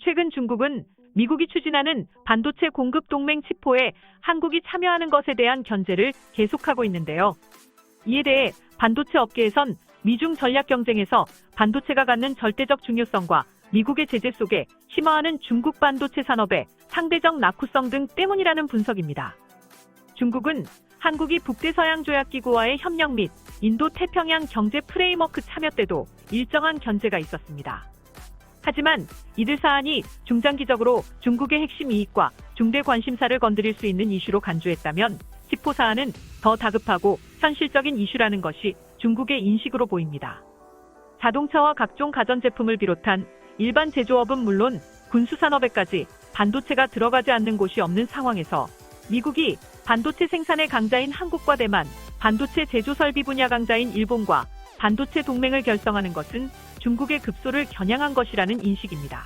최근 중국은 미국이 추진하는 반도체 공급 동맹 치포에 한국이 참여하는 것에 대한 견제를 계속하고 있는데요. 이에 대해 반도체 업계에선 미중 전략 경쟁에서 반도체가 갖는 절대적 중요성과 미국의 제재 속에 심화하는 중국 반도체 산업의 상대적 낙후성 등 때문이라는 분석입니다. 중국은 한국이 북대서양조약기구와의 협력 및 인도-태평양 경제 프레임워크 참여 때도 일정한 견제가 있었습니다. 하지만 이들 사안이 중장기적으로 중국의 핵심 이익과 중대 관심사를 건드릴 수 있는 이슈로 간주했다면 치포 사안은 더 다급하고 현실적인 이슈라는 것이 중국의 인식으로 보입니다. 자동차와 각종 가전제품을 비롯한 일반 제조업은 물론 군수산업에까지 반도체가 들어가지 않는 곳이 없는 상황에서 미국이 반도체 생산의 강자인 한국과 대만, 반도체 제조 설비 분야 강자인 일본과 반도체 동맹을 결성하는 것은 중국의 급소를 겨냥한 것이라는 인식입니다.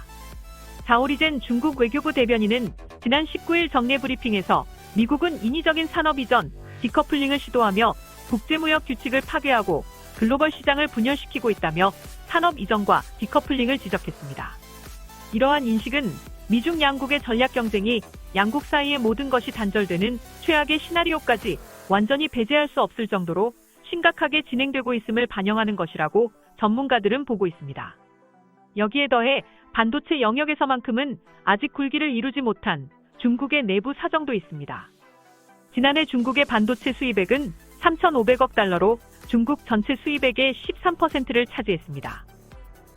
자오리젠 중국 외교부 대변인은 지난 19일 정례 브리핑에서 미국은 인위적인 산업 이전, 디커플링을 시도하며 국제무역 규칙을 파괴하고 글로벌 시장을 분열시키고 있다며 산업 이전과 디커플링을 지적했습니다. 이러한 인식은 미중 양국의 전략 경쟁이 양국 사이의 모든 것이 단절되는 최악의 시나리오까지 완전히 배제할 수 없을 정도로 심각하게 진행되고 있음을 반영하는 것이라고 전문가들은 보고 있습니다. 여기에 더해 반도체 영역에서만큼은 아직 굴기를 이루지 못한 중국의 내부 사정도 있습니다. 지난해 중국의 반도체 수입액은 3,500억 달러로 중국 전체 수입액의 13%를 차지했습니다.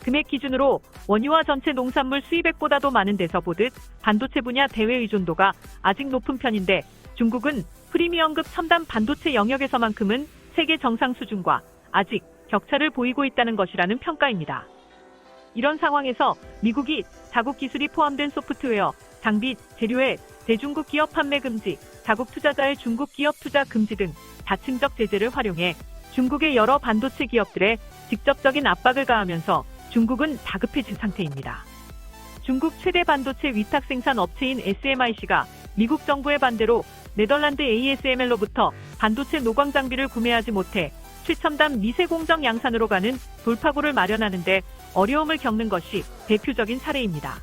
금액 기준으로 원유와 전체 농산물 수입액보다도 많은 데서 보듯 반도체 분야 대외 의존도가 아직 높은 편인데 중국은 프리미엄급 첨단 반도체 영역에서만큼은 세계 정상 수준과 아직 격차를 보이고 있다는 것이라는 평가입니다. 이런 상황에서 미국이 자국 기술이 포함된 소프트웨어, 장비, 재료의 대중국 기업 판매 금지, 자국 투자자의 중국 기업 투자 금지 등 다층적 제재를 활용해 중국의 여러 반도체 기업들에 직접적인 압박을 가하면서 중국은 다급해진 상태입니다. 중국 최대 반도체 위탁 생산 업체인 SMIC가 미국 정부의 반대로 네덜란드 ASML로부터 반도체 노광 장비를 구매하지 못해 최첨단 미세 공정 양산으로 가는 돌파구를 마련하는데 어려움을 겪는 것이 대표적인 사례입니다.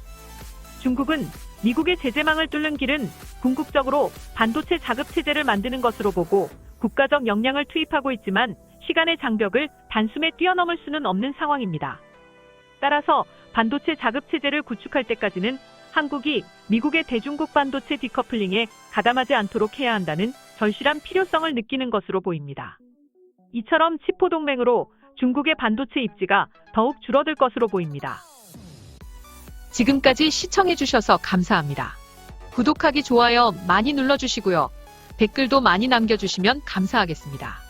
중국은 미국의 제재망을 뚫는 길은 궁극적으로 반도체 자급 체제를 만드는 것으로 보고 국가적 역량을 투입하고 있지만 시간의 장벽을 단숨에 뛰어넘을 수는 없는 상황입니다. 따라서 반도체 자급 체제를 구축할 때까지는 한국이 미국의 대중국 반도체 디커플링에 가담하지 않도록 해야 한다는 절실한 필요성을 느끼는 것으로 보입니다. 이처럼 치포 동맹으로 중국의 반도체 입지가 더욱 줄어들 것으로 보입니다. 지금까지 시청해주셔서 감사합니다. 구독하기, 좋아요 많이 눌러주시고요. 댓글도 많이 남겨주시면 감사하겠습니다.